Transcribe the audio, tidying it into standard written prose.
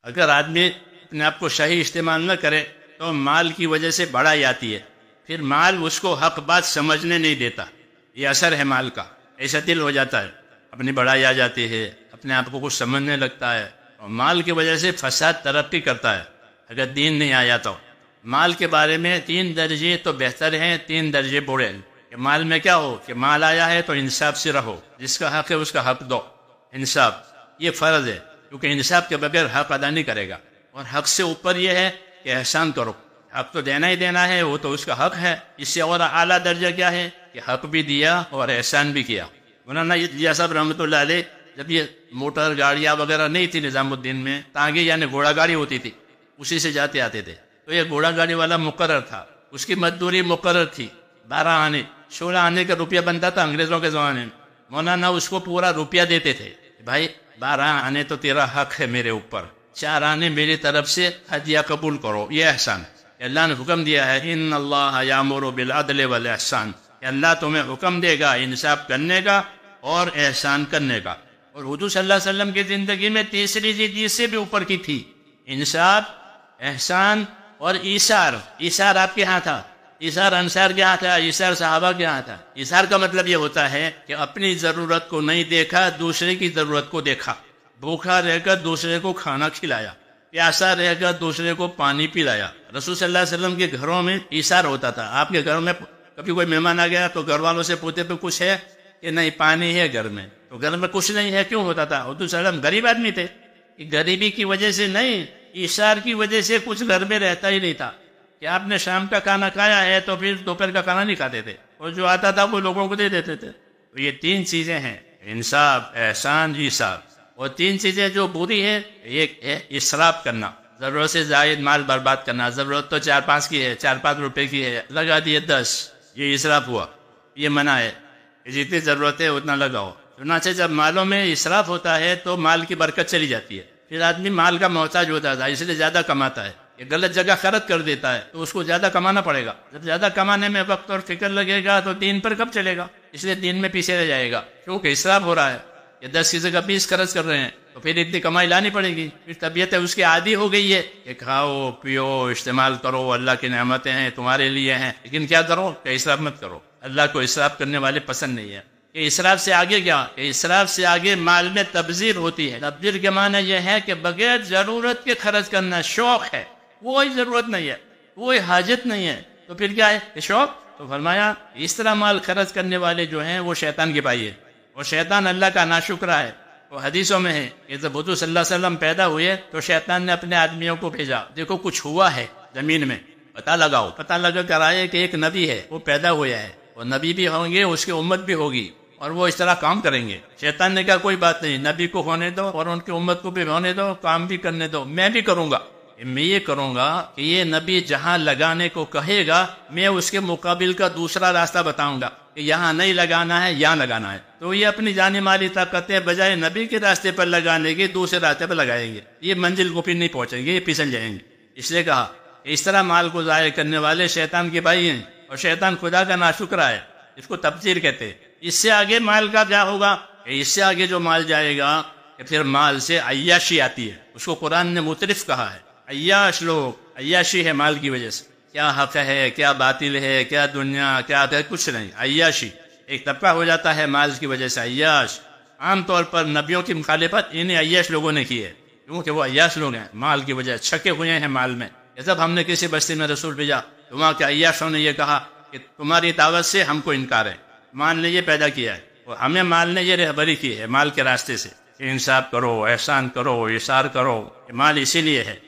اگر آدمی اپنے آپ کو صحیح استعمال نہ کرے تو مال کی وجہ سے بڑائی آتی ہے، پھر مال اس کو حق بات سمجھنے نہیں دیتا. یہ اثر ہے مال کا. ایسا دل ہو جاتا ہے، اپنی بڑائی آ جاتی ہے، اپنے آپ کو کچھ سمجھنے لگتا ہے، اور مال کی وجہ سے فساد ترقی کرتا ہے اگر دین نہیں آیا تو. مال کے بارے میں 3 درجے تو بہتر ہیں، 3 درجے برے ہیں. کہ مال میں کیا ہو کہ مال آیا ہے تو انصاف سے رہو، جس کا حق ہے اس کا حق دو. انصاف یہ فرض ہے، کیونکہ انصاف کے بغیر حق ادا نہیں کرے گا. اور حق سے اوپر یہ ہے کہ احسان کرو. حق تو دینا ہی دینا ہے، وہ تو اس کا حق ہے. اس سے اور اعلیٰ درجہ کیا ہے کہ حق بھی دیا اور احسان بھی کیا. مولانا یہ صاحب رحمۃ اللہ علیہ، جب یہ موٹر گاڑیاں وغیرہ نہیں تھی نظام الدین میں، تانگی یعنی گھوڑا گاڑی ہوتی تھی، اسی سے جاتے آتے تھے. تو یہ گھوڑا گاڑی والا مقرر تھا، اس کی مزدوری مقرر تھی. 12 آنے 16 آنے کا روپیہ بنتا تھا انگریزوں کے زمانے میں. مولانا اس کو پورا روپیہ دیتے تھے. بھائی 12 آنے تو تیرا حق ہے میرے اوپر، 4 آنے میری طرف سے ہدیہ قبول کرو. یہ احسان کہ اللہ نے حکم دیا ہے، ان اللہ یامر بالعدل والاحسان، کہ اللہ تمہیں حکم دے گا انصاف کرنے کا اور احسان کرنے کا. اور حضور صلی اللہ علیہ وسلم کی زندگی میں تیسری چیز اس سے بھی اوپر کی تھی، انصاف، احسان اور ایثار. ایثار آپ کے ہاں تھا، ایثار انصار کے ہاں تھا، ایثار صحابہ کے ہاں تھا. ایثار کا مطلب یہ ہوتا ہے کہ اپنی ضرورت کو نہیں دیکھا، دوسرے کی ضرورت کو دیکھا. بھوکا رہ کر دوسرے کو کھانا کھلایا، پیاسا رہ کر دوسرے کو پانی پلایا. رسول صلی اللہ علیہ وسلم کے گھروں میں ایثار ہوتا تھا. آپ کے گھر میں کبھی کوئی مہمان آ گیا تو گھر والوں سے پوچھتے پہ کچھ ہے کہ نہیں، پانی ہے گھر میں. تو گھر میں کچھ نہیں ہے، کیوں ہوتا تھا؟ حضور صلی اللہ علیہ وسلم غریب آدمی تھے، کہ غریبی کی وجہ سے نہیں، ایثار کی وجہ سے کچھ گھر میں رہتا ہی نہیں تھا. کہ آپ نے شام کا کھانا کھایا ہے تو پھر دوپہر کا کھانا نہیں کھاتے تھے، اور جو آتا تھا وہ لوگوں کو دے دیتے تھے. تو یہ 3 چیزیں ہیں، انصاف، احسان، ایثار. اور 3 چیزیں جو بری ہیں، ایک ہے اسراف کرنا، ضرورت سے زائد مال برباد کرنا. ضرورت تو 4-5 کی ہے، 4-5 روپے کی ہے، لگا دیے 10، یہ اسراف ہوا. یہ منع ہے کہ جتنی ضرورت ہے اتنا لگاؤ. چنانچہ جب مالوں میں اسراف ہوتا ہے تو مال کی برکت چلی جاتی ہے، پھر آدمی مال کا محتاج ہوتا ہے، اس لیے زیادہ کماتا ہے. یہ غلط جگہ خرچ کر دیتا ہے تو اس کو زیادہ کمانا پڑے گا. جب زیادہ کمانے میں وقت اور فکر لگے گا تو دین پر کب چلے گا؟ اس لیے دین میں پیچھے رہ جائے گا، کیونکہ اسراف ہو رہا ہے. یہ 10 کی جگہ 20 خرچ کر رہے ہیں تو پھر اتنی کمائی لانی پڑے گی. پھر طبیعت اس کی عادی ہو گئی ہے کہ کھاؤ پیو استعمال کرو، اللہ کی نعمتیں ہیں تمہارے لیے ہیں، لیکن کیا کرو کہ اسراف مت کرو. اللہ کو اسراف کرنے والے پسند نہیں ہے. کہ اسراف سے آگے کیا؟ کہ اسراف سے آگے مال میں تبذیر ہوتی ہے. تبذیر کے معنی یہ ہے کہ بغیر ضرورت کے خرچ کرنا. شوق ہے، کوئی ضرورت نہیں ہے، کوئی حاجت نہیں ہے، تو پھر کیا ہے کہ شوق. تو فرمایا اس طرح مال خرچ کرنے والے جو ہیں وہ شیطان کے بھائی ہے، اور شیطان اللہ کا ناشکرا ہے. وہ حدیثوں میں ہے کہ جب حضور صلی اللہ علیہ وسلم پیدا ہوئے تو شیطان نے اپنے آدمیوں کو بھیجا، دیکھو کچھ ہوا ہے زمین میں، پتہ لگاؤ. پتہ لگا کر آئے کہ ایک نبی ہے، وہ پیدا ہوا ہے، وہ نبی بھی ہوں گے، اس کی امت بھی ہوگی، اور وہ اس طرح کام کریں گے. شیطان نے کہا کوئی بات نہیں، نبی کو ہونے دو اور ان کی امت کو بھی ہونے دو، کام بھی کرنے دو، میں بھی کروں گا. میں یہ کروں گا کہ یہ نبی جہاں لگانے کو کہے گا میں اس کے مقابل کا دوسرا راستہ بتاؤں گا کہ یہاں نہیں لگانا ہے، یہاں لگانا ہے. تو یہ اپنی جانی مالی طاقتیں بجائے نبی کے راستے پر لگانے کے دوسرے راستے پر لگائیں گے. یہ منزل کو پھر نہیں پہنچیں گے، یہ پھسل جائیں گے. اس لیے کہا کہ اس طرح مال کو ضائع کرنے والے شیطان کے بھائی ہیں، اور شیطان خدا کا ناشکرا ہے، اس کو تبذیر کہتے ہیں. اس سے آگے مال کا کیا ہوگا کہ اس سے آگے جو مال جائے گا کہ پھر مال سے عیاشی آتی ہے. اس کو قرآن نے مترف کہا ہے. عیاش لوگ، عیاشی ہے مال کی وجہ سے. کیا حق ہے، کیا باطل ہے، کیا دنیا، کیا ہے، کچھ نہیں. عیاشی ایک طبقہ ہو جاتا ہے مال کی وجہ سے. عیاش عام طور پر نبیوں کی مخالفت انہیں عیاش لوگوں نے کی ہے، کیونکہ وہ عیاش لوگ ہیں، مال کی وجہ چھکے ہوئے ہیں مال میں. جب ہم نے کسی بستی میں رسول بھیجا تو وہاں کے عیاشوں نے یہ کہا کہ تمہاری دعوت سے ہم کو انکار ہے، مال نے یہ پیدا کیا ہے، اور ہمیں مال نے یہ رہبری کی ہے مال کے راستے سے. انصاف کرو، احسان کرو، ایثار کرو. مال اسی لیے ہے